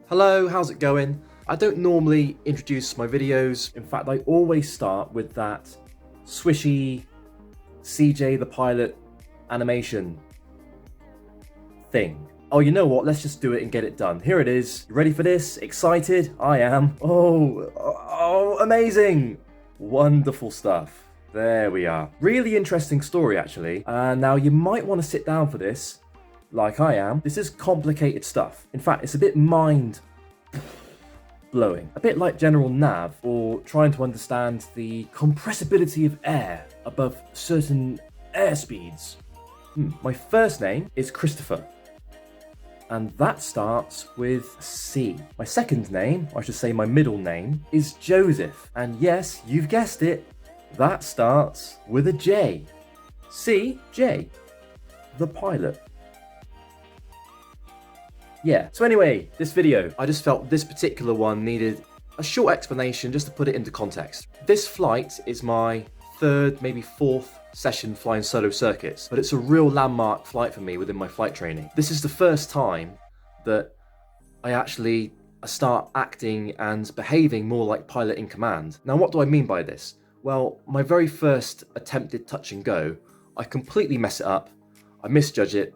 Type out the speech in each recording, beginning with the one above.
Hello, how's it going? I don't normally introduce my videos. In fact, I always start with that swishy CJ the pilot animation thing. Oh, you know what? Let's just do it and get it done. Here it is. You ready for this? Excited? I am. Oh, amazing. Wonderful stuff. There we are. Really interesting story, actually. Now, you might want to sit down for this, like I am. This is complicated stuff. In fact, it's a bit mind-blowing. A bit like general nav, or trying to understand the compressibility of air above certain airspeeds. My first name is Christopher, and that starts with C. My second name, or I should say my middle name, is Joseph, and yes, you've guessed it, that starts with a J. CJ, the pilot. Yeah, so anyway, this video, I just felt this particular one needed a short explanation just to put it into context. This flight is my third, maybe fourth session flying solo circuits, but it's a real landmark flight for me within my flight training. This is the first time that I actually start acting and behaving more like pilot in command. Now, what do I mean by this? Well, my very first attempted touch and go, I completely mess it up, I misjudge it,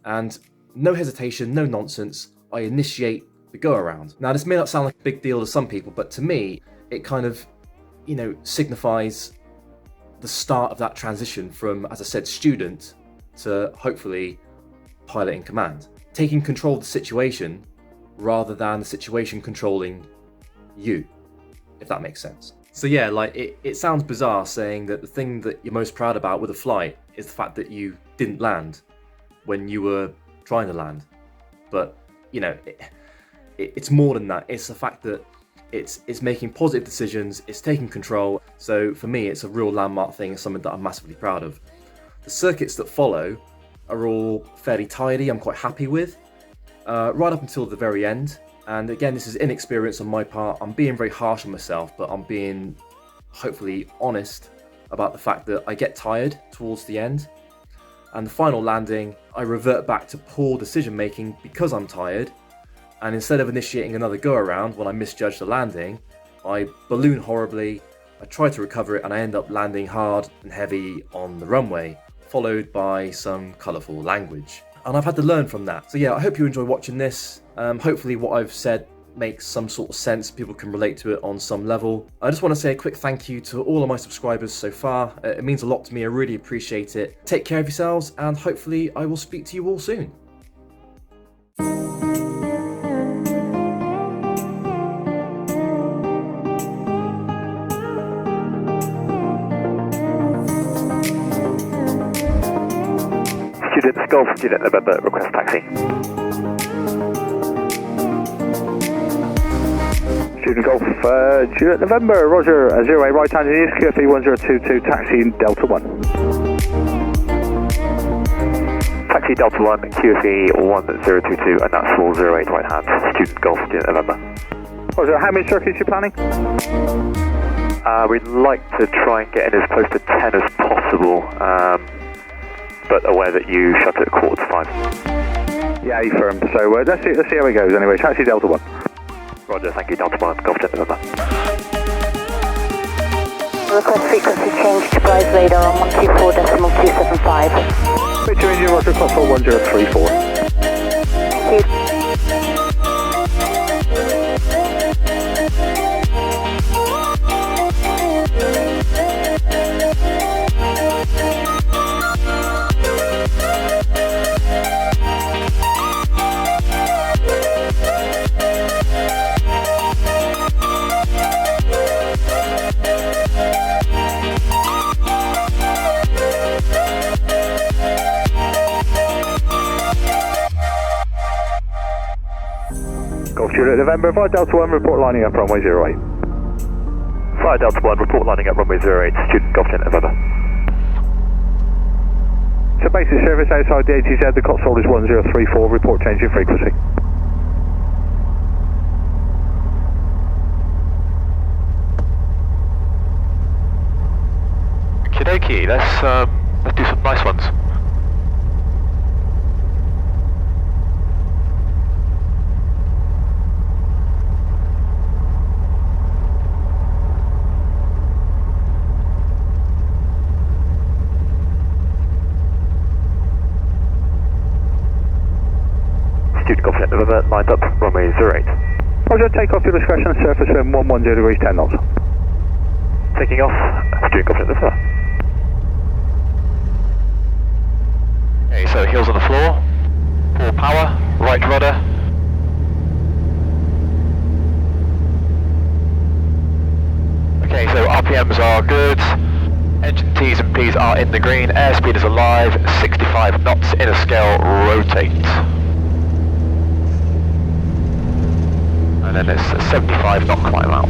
and no hesitation, no nonsense, I initiate the go around. Now, this may not sound like a big deal to some people, but to me, it kind of, signifies the start of that transition from, as I said, student to hopefully pilot in command. Taking control of the situation rather than the situation controlling you, if that makes sense. So yeah, like it sounds bizarre saying that the thing that you're most proud about with a flight is the fact that you didn't land when you were trying to land. But, it's more than that. It's the fact that it's making positive decisions, it's taking control. So for me, it's a real landmark thing, it's something that I'm massively proud of. The circuits that follow are all fairly tidy, I'm quite happy with, right up until the very end. And again, this is inexperience on my part. I'm being very harsh on myself, but I'm being hopefully honest about the fact that I get tired towards the end. And the final landing, I revert back to poor decision making because I'm tired. And instead of initiating another go around when I misjudge the landing, I balloon horribly, I try to recover it, and I end up landing hard and heavy on the runway, followed by some colourful language. And I've had to learn from that. So yeah, I hope you enjoy watching this. Hopefully what I've said makes some sort of sense, people can relate to it on some level. I just want to say a quick thank you to all of my subscribers so far. It means a lot to me, I really appreciate it. Take care of yourselves, and hopefully I will speak to you all soon. Student Golf, Student November, request taxi. Student Golf, Student November, Roger, 08 right hand in east, QFE 1022, taxi Delta 1. Taxi Delta 1, QFE 1022, and that's for 08 right hand, Student Golf, Student November. Roger, how many circuits are you planning? We'd like to try and get in as close to 10 as possible. But aware that you shut at 4:45. Yeah, firm. So let's see how it goes anyway. Taxi Delta 1. Roger, thank you, Delta 1, Golf Jet November. Request frequency change to Price radar on 124.275. Picture engine, Roger, Control 1034. Thank you. Golf Juliet November, 5 Delta 1, report lining up runway 08. 5 Delta 1, report lining up runway 08, Student Golf Juliet November. So basic service outside the ATZ, the Cotswold is 1034, report change in frequency. Okie dokie, let's do some nice ones. November, lined up, runway 08. Roger, take off your discretion, surface wind 110 degrees 10 knots. Taking off, doing confident November. Okay, so heels on the floor, full power, right rudder. Okay, so RPMs are good, engine T's and P's are in the green, airspeed is alive, 65 knots in a scale, rotate. And then it's a 75 knot climb out.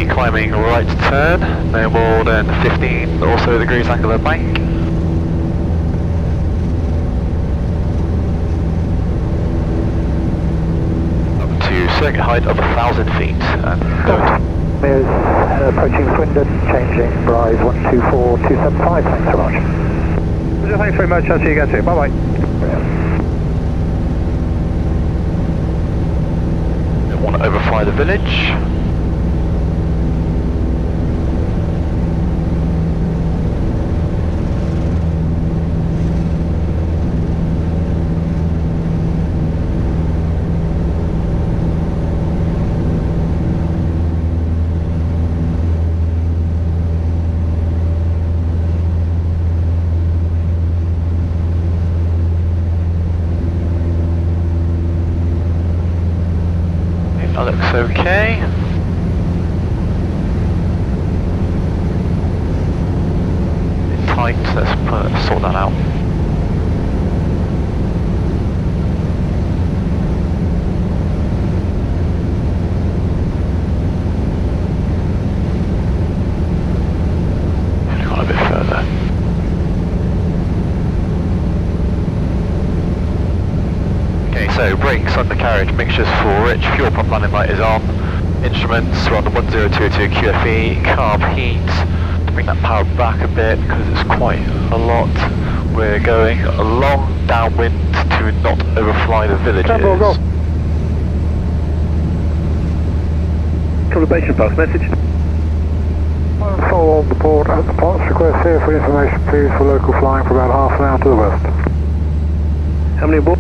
Climbing right turn, no more than 15 or so degrees angular bank. Up to circuit height of 1,000 feet. And Is approaching Swindon, changing Rise 124275, thanks so much. Thanks very much, I'll see you again soon, bye bye. Don't want to overfly the village. That looks okay. Bit tight, let's sort that out. Got a bit further. So brakes, undercarriage, mixtures full rich, fuel pump landing light is on, instruments, we're on the 1022 QFE, carb heat, to bring that power back a bit because it's quite a lot. We're going along downwind to not overfly the villages. Consolidation pass message. Follow on the board at the parts request here for information please for local flying for about half an hour to the west. How many aboard?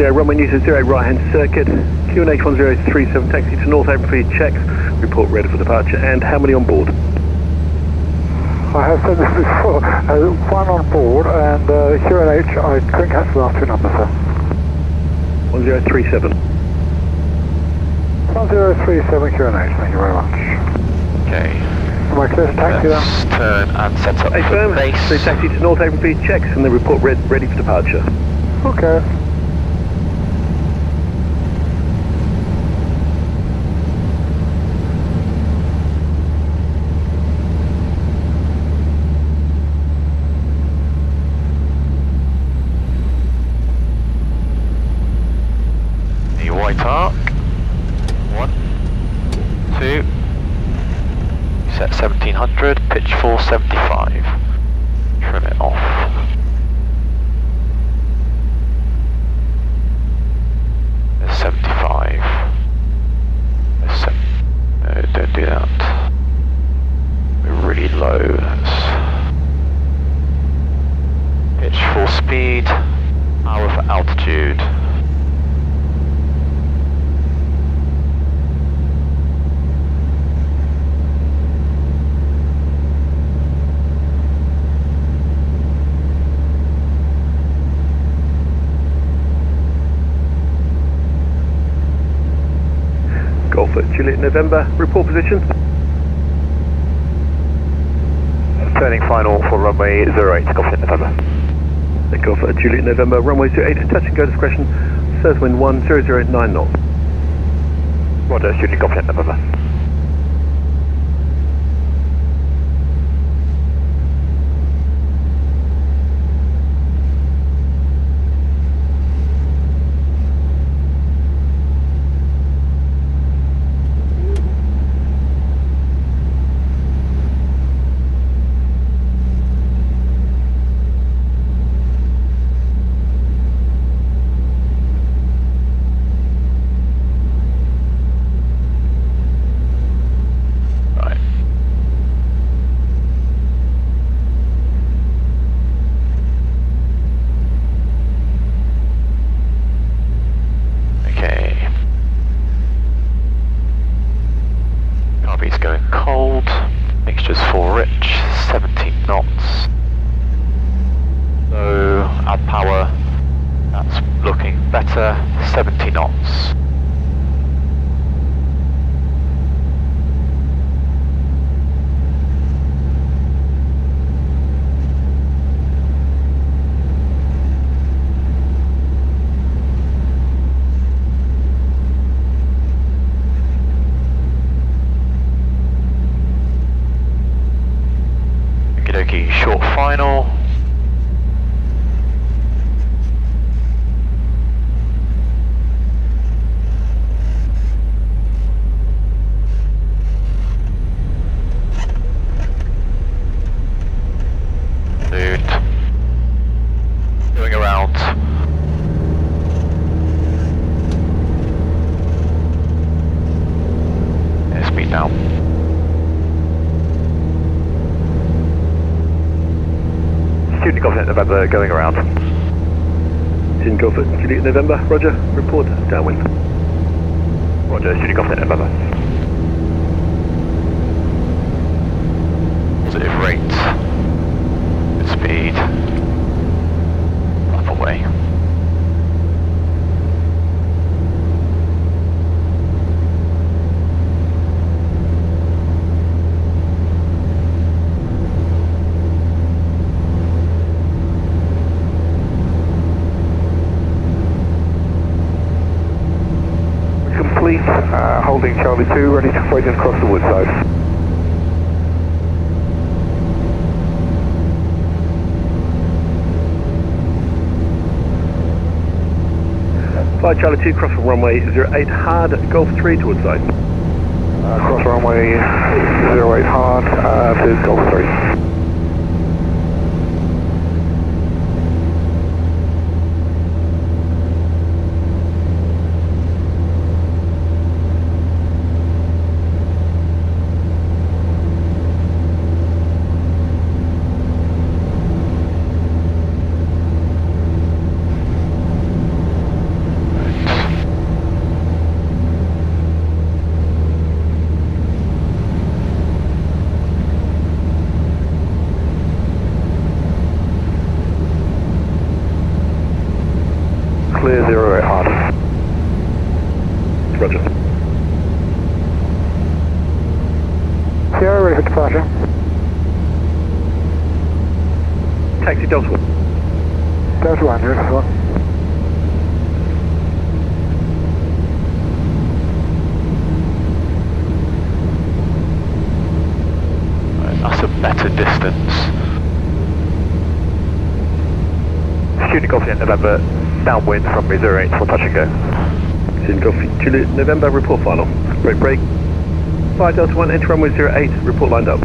Runway Newton 0 right hand circuit, QNH 1037 taxi to North Haven for your checks, report ready for departure, and how many on board? I have said this before, one on board and QNH, I couldn't catch the last two numbers sir. 1037. 1037 QNH, thank you very much. Okay. Am I clear to taxi Let's then? turn and set up for base. So taxi to North Haven for your checks and the report ready for departure. Okay. White arc. 1, 2. Set 1700, pitch 475. Trim it off. There's 75. There's no, don't do that. We're really low. Pitch full speed. Hour for altitude. Golf at Juliet November, report position. Turning final for runway 08, Golf at November. Golf at Juliet November, runway 08, touch and go discretion, surf wind 1009 knots. Roger, Juliet Golf at November. knots. So add power, that's looking better, 70 knots. Okey-dokey, short final. Dude. Going around. Yeah, speed down. Student Golf November going around. Student Golf Juliet November, roger, report downwind. Roger, Student Golf November. Positive rate. Good speed. Up away. Complete, holding Charlie 2, ready to freight across the woodside. Fly Charlie 2, cross from runway 08 hard, Golf 3 to woodside. Cross runway 08 hard, to Golf 3. Clear 08 hard. Roger. Sierra, ready for departure. Taxi Delta 1. Delta 1, Delta 1. That's a better distance. Student Golf November, downwind from 08 for touch and go. Student Golf Juliet November, report final. Break. Fly Delta 1, enter runway 08, report lined up.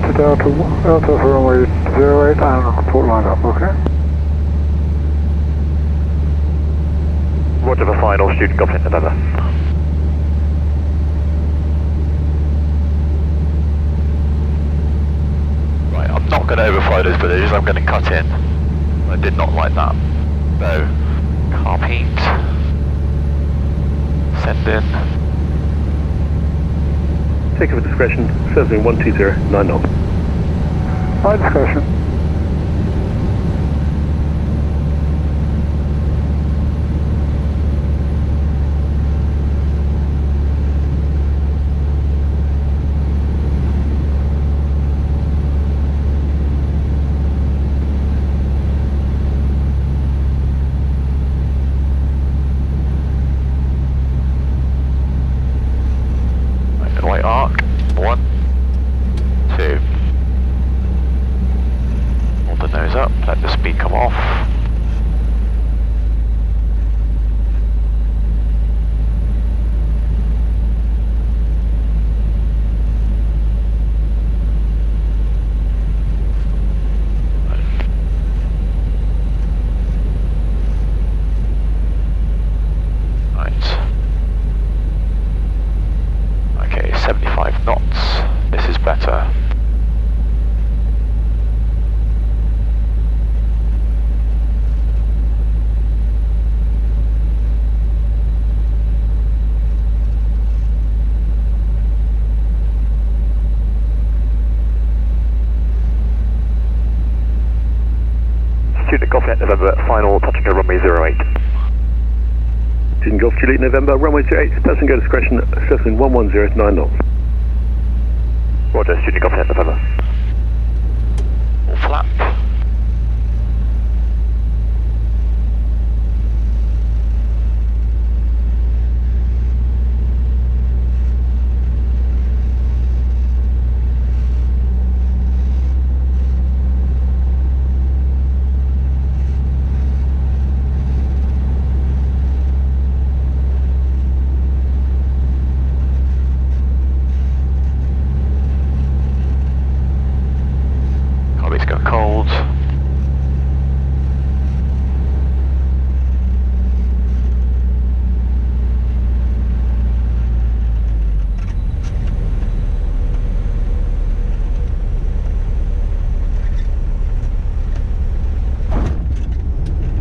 To Delta for runway 08 and report lined up, okay? Roger for final, Student Golf November. Right, I'm not going to overfly those balloons, I'm going to cut in. I did not like that. So, carb heat. Send in. Take over discretion, serving 120, 9 knots. High discretion. Right arc. 1, 2. Hold the nose up, let the speed come off. Right. Okay, 75 knots. This is better. Student Golf Juliet November, final touch and go runway 08. Student Golf Juliet November, runway 08, touch and go discretion, circling 110 to 9 knots. Roger, Student Golf Juliet November. All flap. Carby's going cold.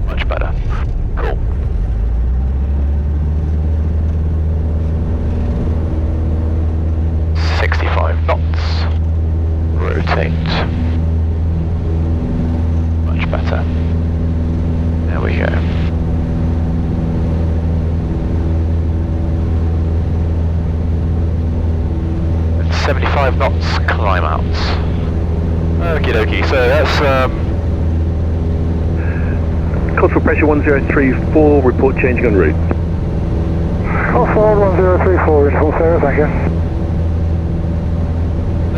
Much better. Cool. .65 knots. Rotate. Much better. There we go. And 75 knots, climb out. Okie dokie, so that's Cultural pressure 1034, report changing en route. Off forward 1034, in full service, thank you.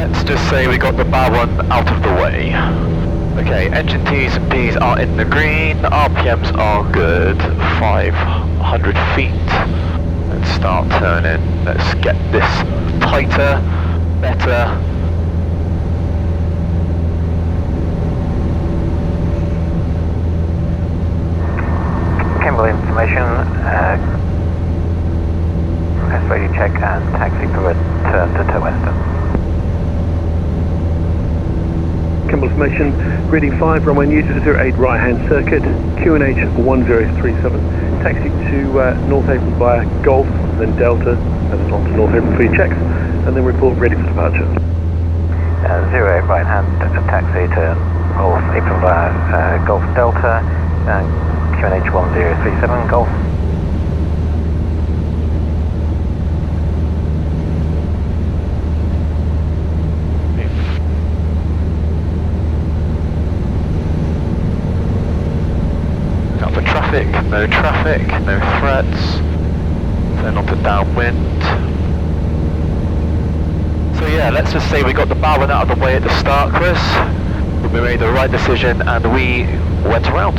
let's just say we got the bad one out of the way. Okay, engine T's and P's are in the green, RPMs are good, 500 feet. Let's start turning, let's get this tighter, better. Kimberley information, SOU check and taxi for return to Western. Kimberley information, reading 5, runway new to 08 right hand circuit, QNH 1037. Taxi to North Haven via Golf, then Delta, and then on to North Haven for your checks, and then report ready for departure. 08 right hand taxi to North Haven via Golf Delta, QNH 1037 Golf. Out for traffic, no threats. Then on to downwind. So yeah, let's just say we got the bad one out of the way at the start, Chris. We made the right decision and we went around.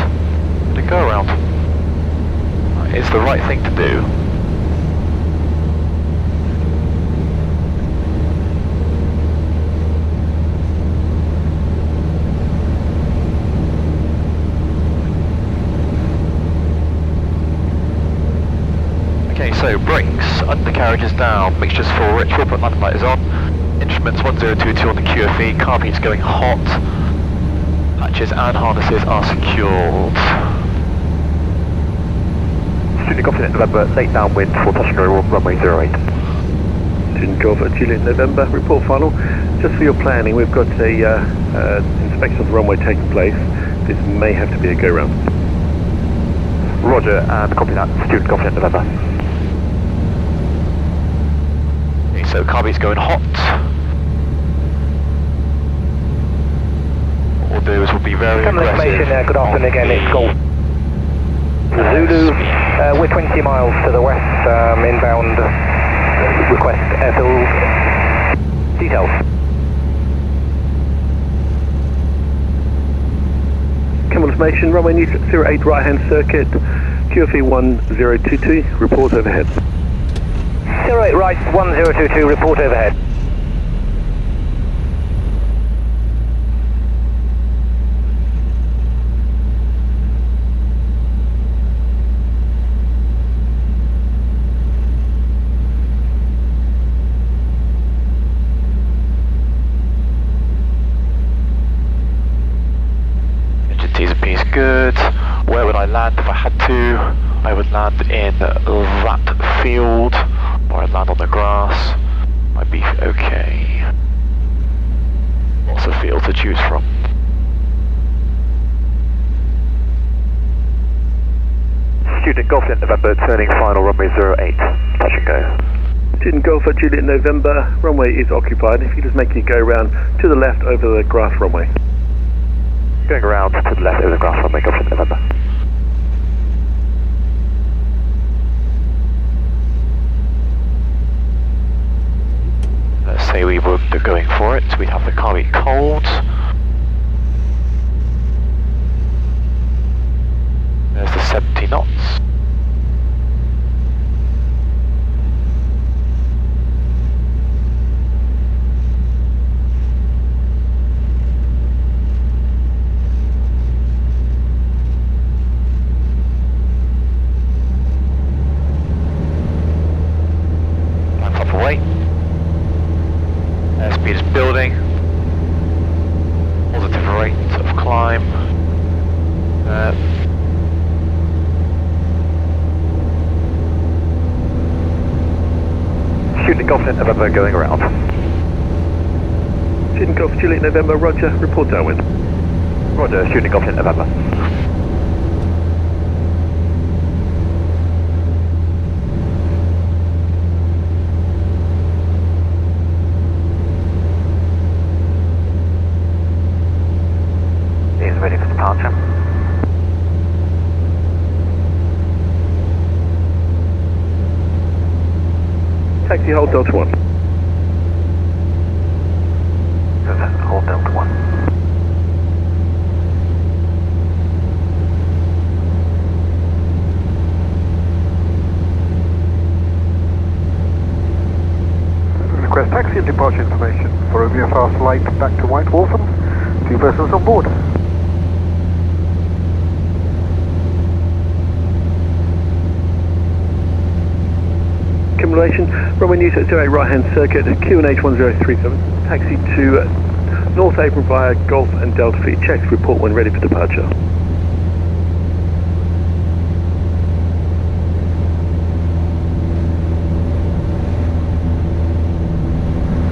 To go around. It's the right thing to do. Okay, so brakes, undercarriages down, mixtures full, rich 4-point landing light is on, instruments 1022 on the QFE, car beat's going hot, hatches and harnesses are secured. Student Golf Juliet November, late downwind for touch and go runway 08. Student Golf Juliet November, report final. Just for your planning, we've got a inspection of the runway taking place. This may have to be a go-round. Roger, and copy that, Student Golf Juliet November. Okay, so car beat's going hot. All those will be very aggressive. Good afternoon again, it's Golf Zulu, we're 20 miles to the west, inbound, request airfield details. Camel information, runway new 08 right hand circuit, QFE 1022, report overhead. 08 right, 1022, report overhead. T's and P's good. Where would I land if I had to? I would land in that field, or I'd land on the grass. I'd be okay. Lots of field to choose from. Golf Juliet November, turning final runway 08, touch and go. Student Golf at Juliet November, runway is occupied. If you just make your go round to the left over the grass runway. Going around to the left over the grass runway, Golf Juliet November. Let's say we were going for it, we'd have the car be cold. There's the 70 knots. Time's up away. Airspeed is building. Positive rate of climb. Student Golf Juliet November going around. Student Golf Juliet November, roger, report downwind. Roger, Student Golf Juliet November. Is ready for departure. Taxi hold Delta 1. Hold Delta 1. Request taxi and departure information for Romeo Fast Light back to White Wolfen. 2 persons on board. Accumulation, runway news at 08 right hand circuit, QNH 1037. Taxi to North Apron via Golf and Delta Feet. Checks, report when ready for departure.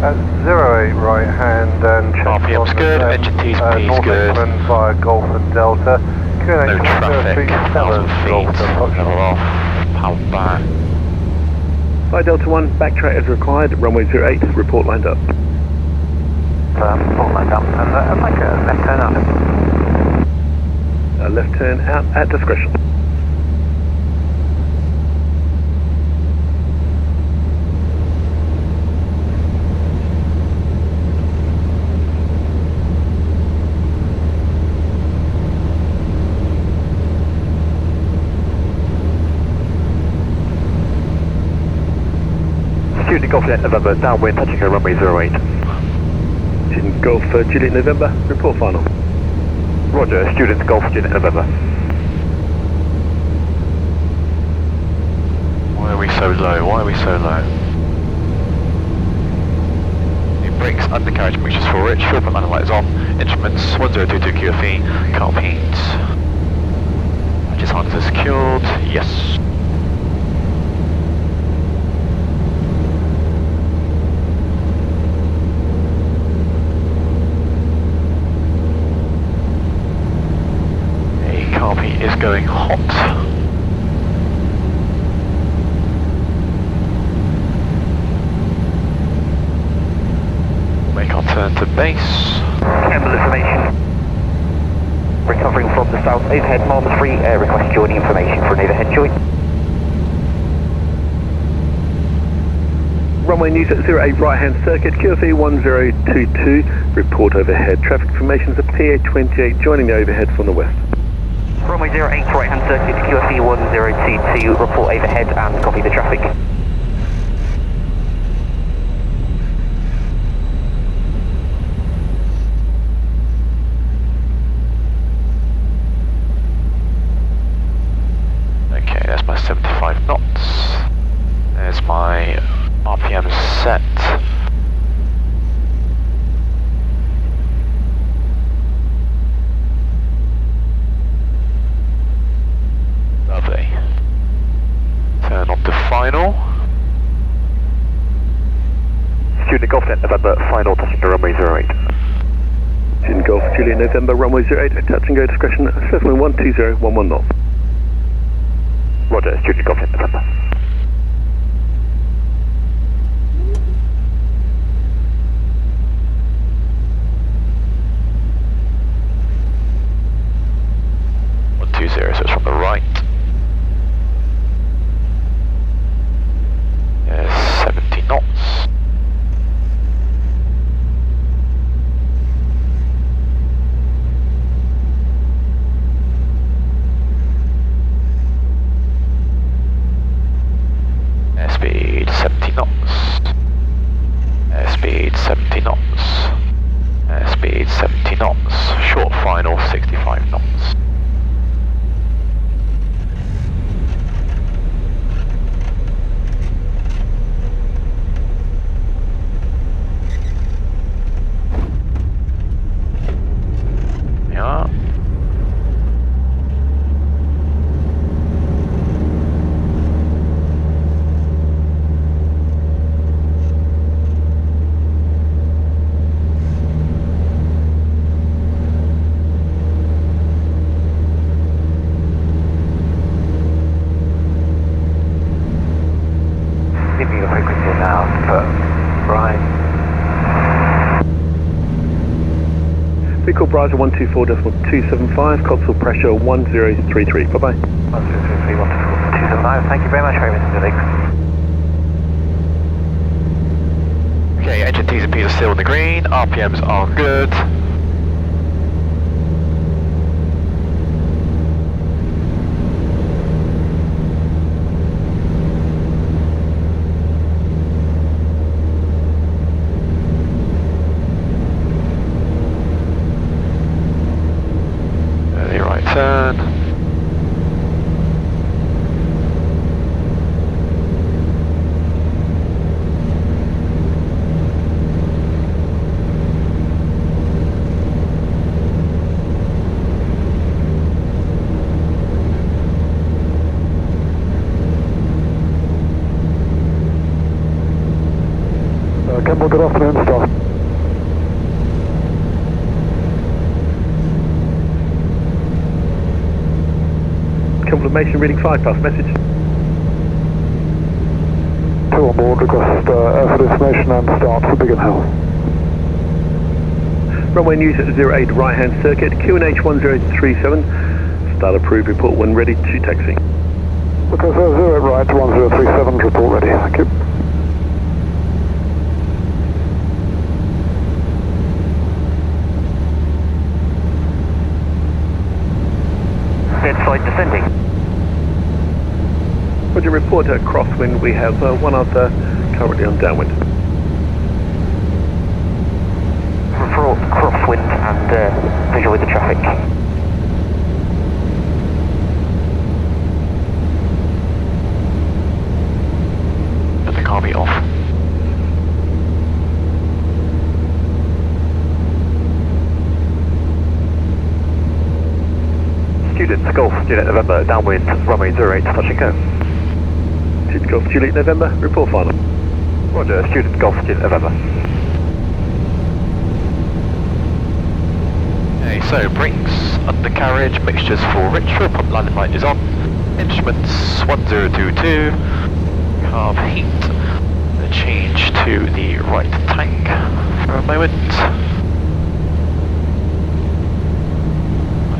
At 08 right hand and check RPM's good, engine T's P's North good. Apron via Golf and Delta. QNH No traffic, 1,000 feet, level off, power back. By Delta 1, backtrack as required, runway 08, report lined up. Report lined up, and I'd like a left turn out. Left turn out at discretion. Student Golf Juliet November, downwind, touching go runway 08. Student Golf Juliet November, report final. Roger, Student Golf Juliet November. Why are we so low? Why are we so low? New brakes, undercarriage mixtures for rich, fuel pump landing lights on, instruments 1022 QFE, car heat. Just harnesses secured, yes. Carpet is going hot. Make our turn to base. Campbell information. Recovering from the south overhead, Marble 3, request joining information for an overhead joint. Runway news at 08 right hand circuit, QFE 1022, report overhead. Traffic information is a PA28 joining the overhead from the west. Runway 08 right hand circuit, QFE 1022, report overhead and copy the traffic. Okay, there's my 75 knots. There's my RPM set. Lovely. Turn on to final. Student Golf Juliet November, final touching go runway 08. Student Golf Juliet November, runway 08, touch and go discretion, 7.120, 11 knots. Roger, student Golf in November. So it's from the right. 70 knots. Airspeed 70 knots. Airspeed 70 knots. Airspeed 70 knots. Short final 65 knots. Vehicle Browser 124.275, console pressure 1033. Bye bye. 1033, 124.275. Thank you very much, Mr. Felix. Okay, engine T's and P's are still in the green, RPMs are good. Turn. Campbell, good afternoon, staff. Confirmation reading 5 past message. 2 on board, request air for destination and start for Biggin Hill. Runway news at 08 right hand circuit, QNH 1037. Start approved, report when ready to taxi. Okay, so 08 right, 1037, report ready, thank you. Dead side descending. Roger, report at crosswind. We have one other currently on downwind. Report crosswind and visual with the traffic. Let the car be off. Student Golf, Juliet November, downwind, runway 08, touch and go. Student Golf, Juliet November, report final. Roger, Student Golf, Juliet November. Okay, so brakes, undercarriage, mixtures for ritual, pump landing light is on. Instruments 1022, carb heat. Then change to the right tank for a moment.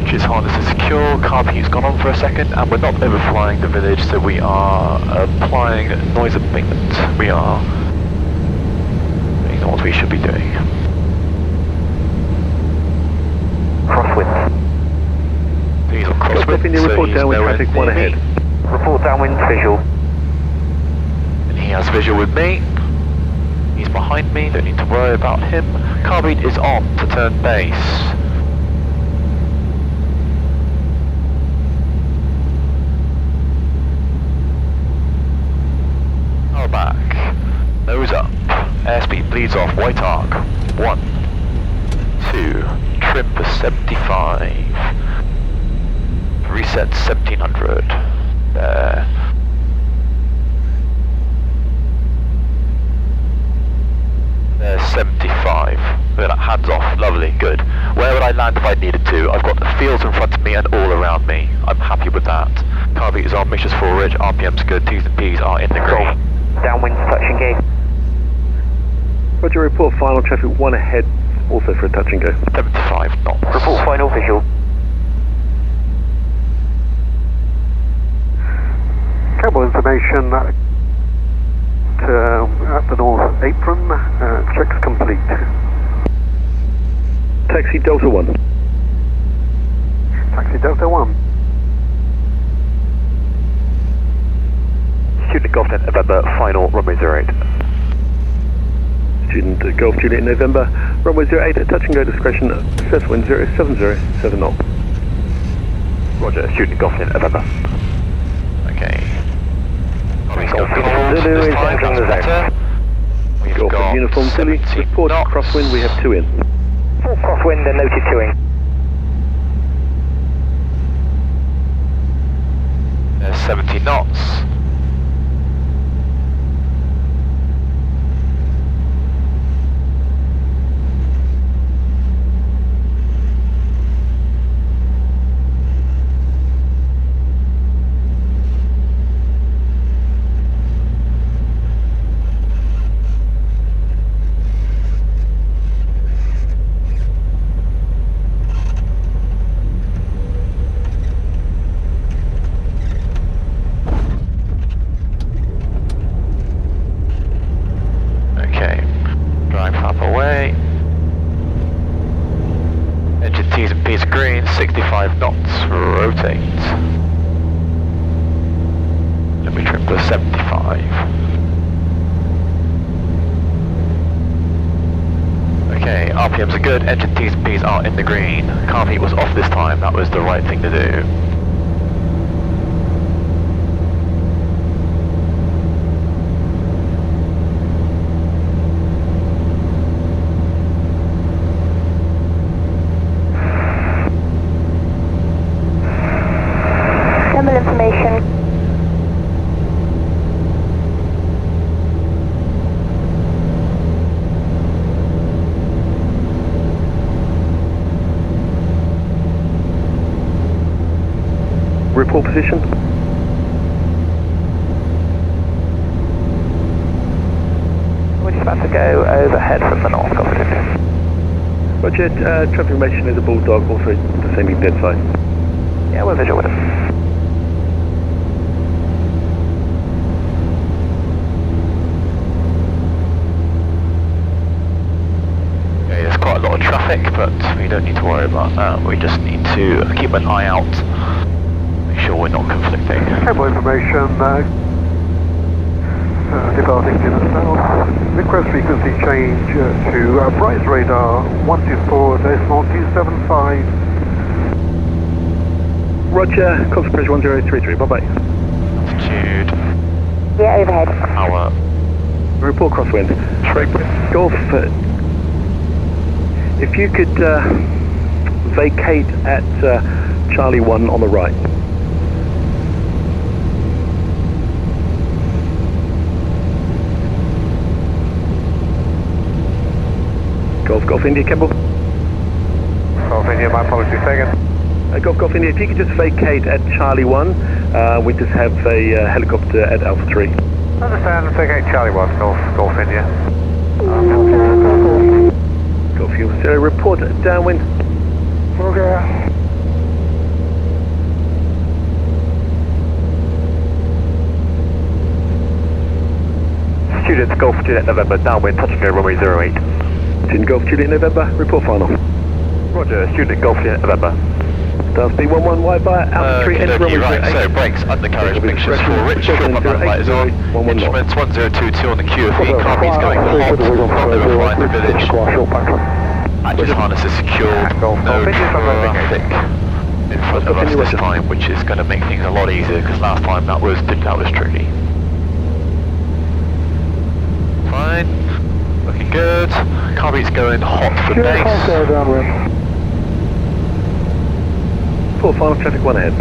Is harness is secure, carb heat's gone on for a second, and we're not overflying the village, so we are applying noise abatement. We are doing what we should be doing. Crosswind. He's on crosswind, so report he's downwind nowhere traffic, 1 near ahead. me. Report downwind visual. And he has visual with me. He's behind me, don't need to worry about him. Carb heat is on to turn base. Back, nose up, airspeed bleeds off, white arc, 1, 2, trim for 75, reset 1700, there, there's 75, look at that, hands off, lovely, good. Where would I land if I needed to? I've got the fields in front of me and all around me, I'm happy with that. Car beat is on, mixtures full ridge, RPM's good, T's and P's are in the green. Downwind, touch and go. Roger, report final traffic 1 ahead, also for a touch and go. 75 knots. Report final visual. Cable information at the north apron, checks complete. Taxi Delta 1. Taxi Delta 1. Student Golf 10 November, final runway 08. Student Golf Juliet November, runway 08 at touch and go discretion, surf wind 0707 knots. Roger, student Golf 10 November. Okay. We've Golf got cold Zulu this is time, entering that's the zone. better. We've Golf got Uniform Zulu, 70 report knots. crosswind, we have 2 in. Full crosswind and noted 2 in. There's 70 knots. Okay, drive up away. Engine T's and P's green, 65 knots, rotate. Let me trim to 75. Okay, RPMs are good, engine T's and P's are in the green. Car heat was off this time, that was the right thing to do. Thermal information. Report position. We're just about to go overhead from the north, Consolidate. Roger, traffic information is a Bulldog, also descending dead side. Yeah, we're visual with it. Okay, there's quite a lot of traffic, but we don't need to worry about that. We just need to keep an eye out, make sure we're not conflicting. Cable information, departing to the south. Request frequency change to Bryce radar 124.275. Roger, constant pressure 1033, bye-bye. Altitude, Yeah, overhead. power. Report crosswind. Golf, if you could vacate at Charlie 1 on the right. Golf India, Campbell. Golf India, my apologies, second. Golf India, if you could just vacate at Charlie 1, we just have a helicopter at Alpha 3. Understand, vacate Charlie 1, Golf India. Golf Fuel, so report downwind. Okay. Students Golf Juliet November, downwind, touch and go runway 08. Student Golf Juliet November, report final. Roger, student Golf Juliet November. Stars B11 wide by Alpha 3 into runway right, 08. so brakes, undercarriage, mixtures full rich, fuel pump and light is on. Instruments 1022 on the QFE, car beat's going hot, rendezvous flying the village. Active harness is secured, no traffic in front of us this time, which is going to make things a lot easier, because last time that was tricky. Fine, looking good, car beat's going hot for base. Report final traffic 1 ahead.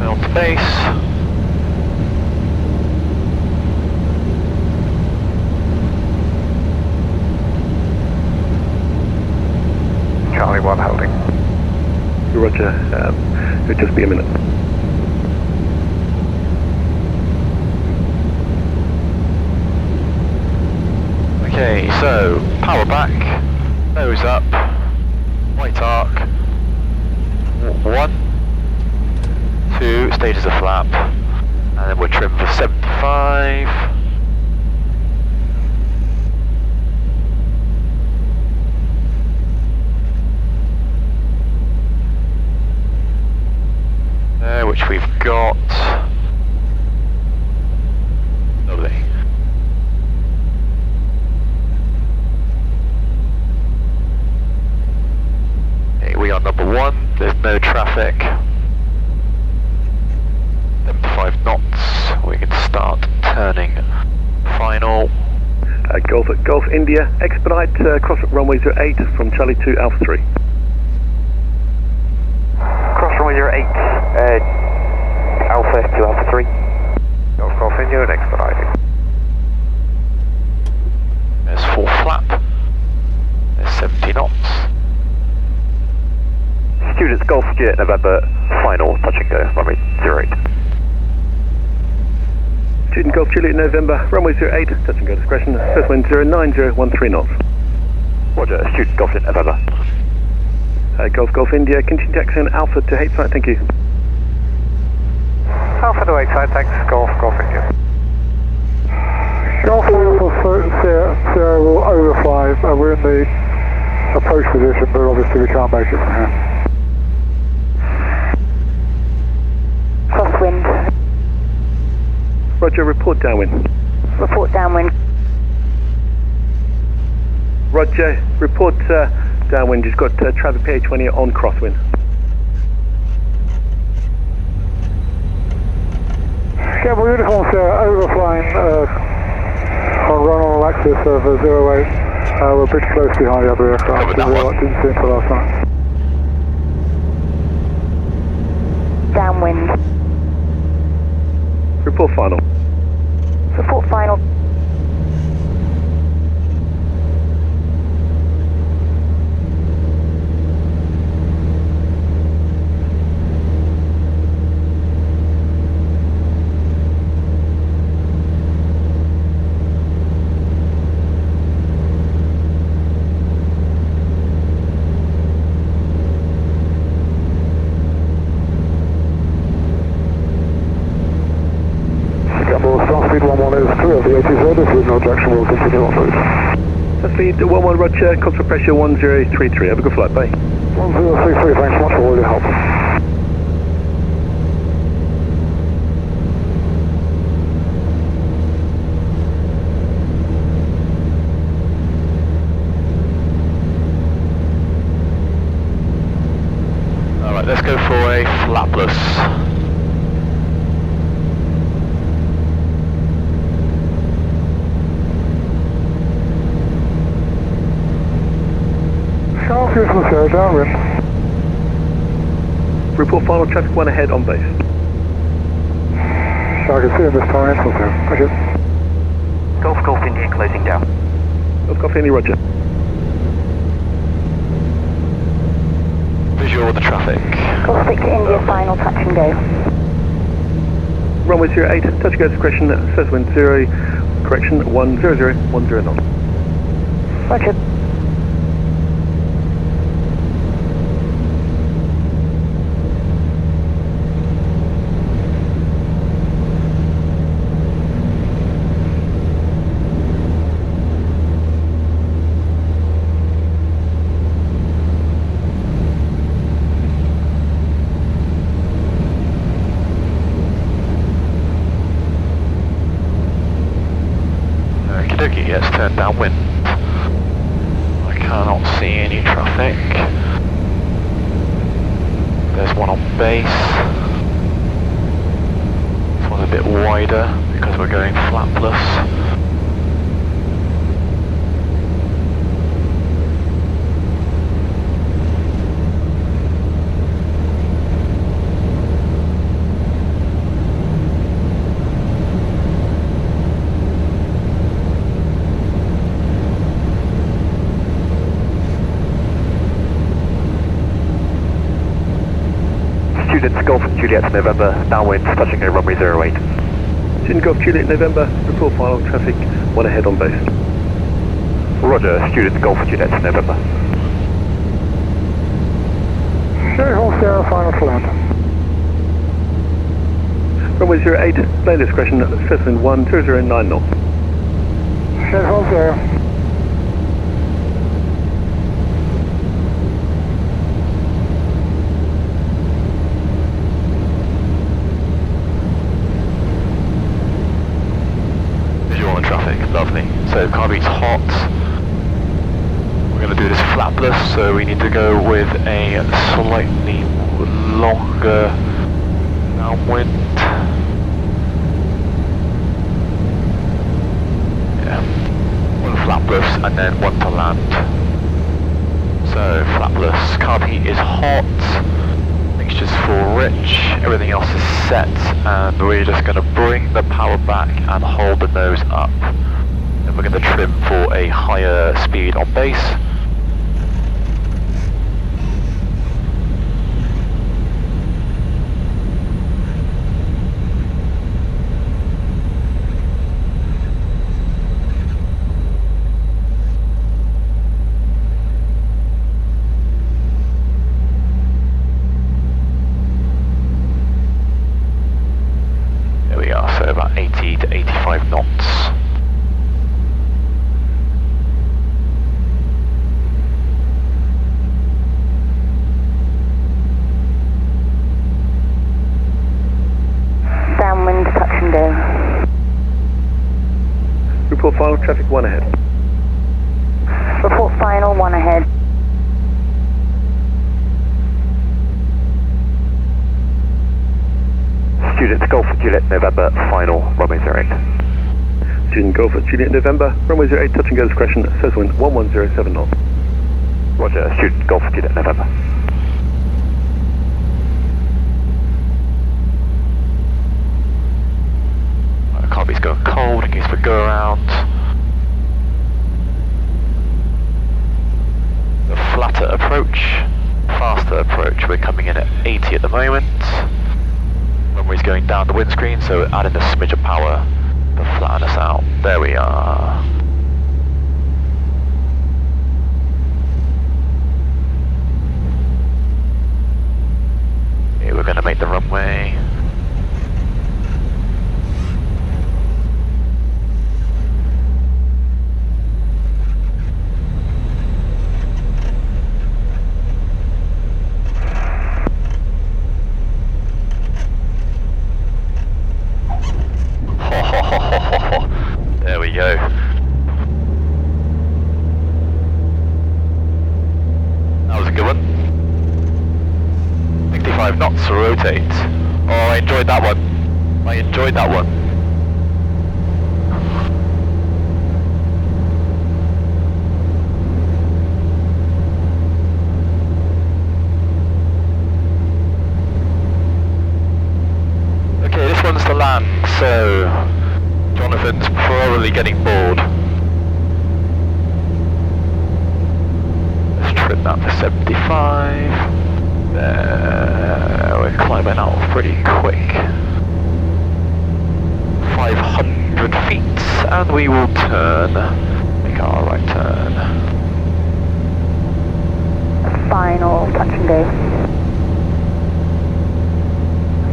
On to base. Charlie 1 holding. Roger. It'll just be a minute. Okay, so power back, nose up, white arc, 1, 2, stages of flap, and then we're trim for 75. Which we've got. Lovely. Okay, we are number 1, there's no traffic. 75 knots, we can start turning final. Golf India, expedite cross runway 08 from Charlie to Alpha 3. Cross runway 08, Alpha to Alpha 3. Golf India and expediting. There's full flap. There's 70 knots. Students, Golf Juliet November, final, touch and go, runway 08. Student Golf Juliet November, runway 08, touch and go discretion, first wind 09013 knots. Roger, student Golf Juliet November. Golf India, continue taxiing Alpha to H site, thank you. Alpha to H site, thanks. Golf India. Golf Sierra will overfly, we're in the approach position, but obviously we can't make it from here. Crosswind. Roger, report downwind. Report downwind. Roger, report downwind. You've got Travis PA20 on crosswind. Yeah, we're uniform Sierra overflying on run-on axis of 08. We're pretty close behind the other aircraft. Didn't see until last night. Downwind. Report final. Report final. No objection, we'll continue on route. Speed 11 Roger, constant pressure 1033, have a good flight, bye. 1033, thanks so much for all your help. Alright, let's go for a flapless. Beautiful, Sierra, downwind. Report final, traffic 1 ahead on base. I can see him this time, thank you. Golf India closing down. Golf India, Roger. Visual of the traffic. Golf Victor India, final touch and go. Runway 08, touch and go discretion, first wind 10010 knots. Roger. Let's turn downwind. I cannot see any traffic. There's one on base. This one's a bit wider because we're going flapless. Juliet November, downwind, touch and go runway 08. Student Golf Juliet November, report final traffic, 1 ahead on base. Roger, student Golf Juliet November. Sherry Sierra, final to land. Runway 08, plane discretion, first wind 1009 knots. Sherry Sierra. Visual on the traffic, lovely. So carbeat's hot. We're going to do this flapless, so we need to go with a slightly longer downwind. Yeah, one flapless and then one to land. So flapless, carb heat is hot, mixture's full rich, everything else is set, and we're just going to bring the power back and hold the nose up. Then we're going to trim for a higher speed on base. There we are, so about 80 to 85 knots. Downwind, touch and go. Report final traffic, 1 ahead. Report final, 1 ahead. Student Golf Juliet November, final runway 08. Student Golf Juliet November, runway 08, touch and go discretion, first wind 1107 knots. Roger, student Golf Juliet November. Carby's going cold in case we go around. The flatter approach, faster approach, we're coming in at 80 at the moment. Runway's going down the windscreen, so we're adding a smidge of power to flatten us out. There we are. Okay, we're going to make the runway. There we go. That was a good one. 65 knots to rotate. Oh, I enjoyed that one. I enjoyed that one. Okay, this one's to land, so Jonathan's probably getting bored. Let's trim that for 75. There, we're climbing out pretty quick. 500 feet, and we will turn. Make our right turn. Final, touch and go.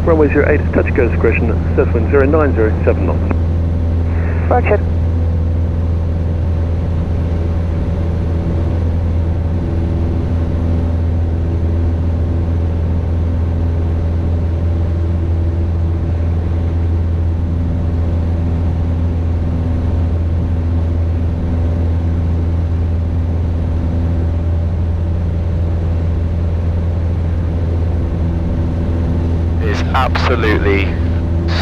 Runway 08, touch and go discretion, first wind 0907 knots. Roger. It's absolutely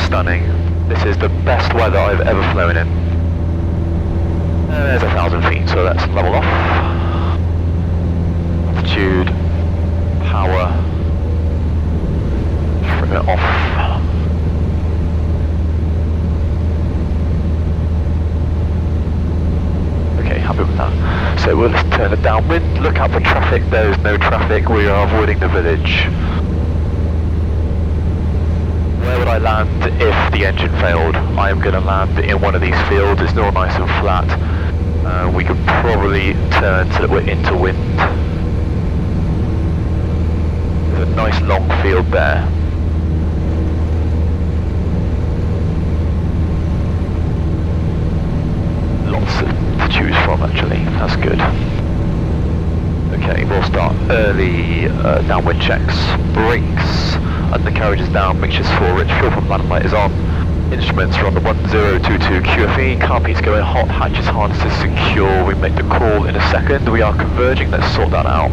stunning. This is the best weather I've ever flown in. There's 1,000 feet, so let's level off. Altitude, power, trim it off. Okay, happy with that. So we'll turn it downwind, look out for traffic, there is no traffic, we are avoiding the village. Where would I land if the engine failed? I am going to land in one of these fields. It's all nice and flat. We could probably turn so that we're into wind. There's a nice long field there. Lots to choose from actually, that's good. Okay, we'll start early downwind checks. Brakes, undercarriage is down, mixture's full, rich fuel from landing light is on. Instruments are on the 1022 QFE, carpeet's going hot, hatches harnesses secure. We make the call in a second. We are converging, let's sort that out.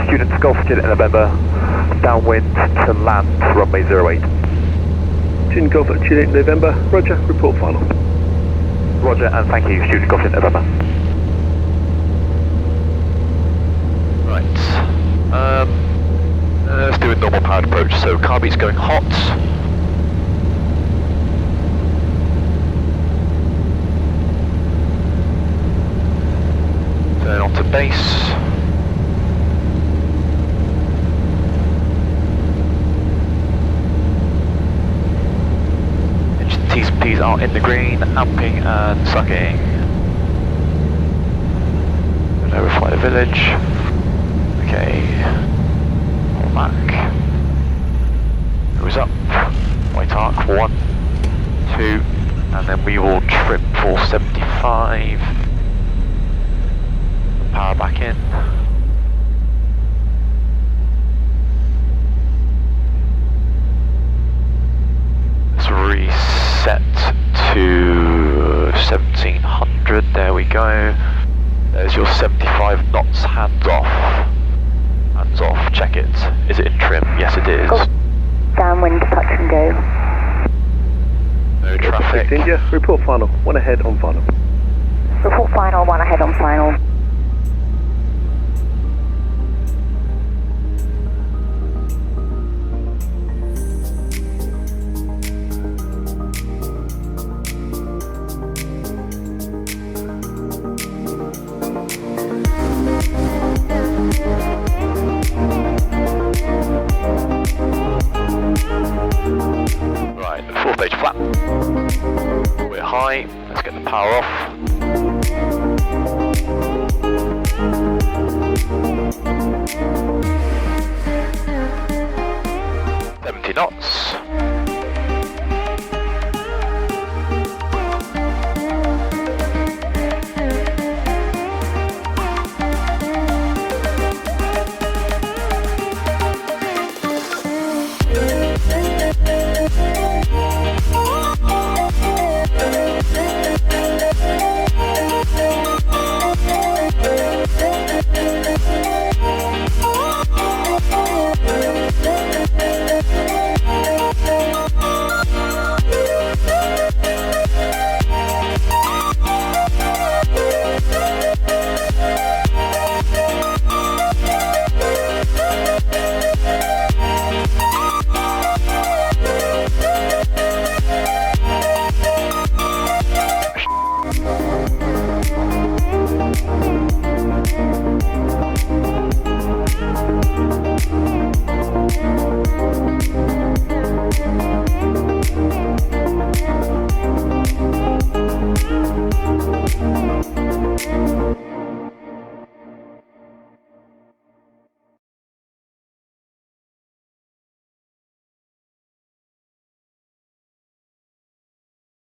Students Golf Juliet November, downwind to land, runway 08. Student Golf Juliet November, roger, report final. Roger, and thank you, Student Golf Juliet November. Right. Let's do a normal powered approach. So carbeat's going hot. Turn on to base. Engine T's and P's are in the green, amping and sucking. Overfly the village. Okay. Back. Goes up. White arc. 1, 2, and then we will trim for 75. Power back in. Let's reset to 1700. There we go. There's your 75 knots. Hands off. Hands off, check it. Is it in trim? Yes it is. Go. Downwind, touch and go. No traffic. India, report final. 1 ahead on final. Report final, 1 ahead on final. Stage flat. We're high. Let's get the power off. 70 knots.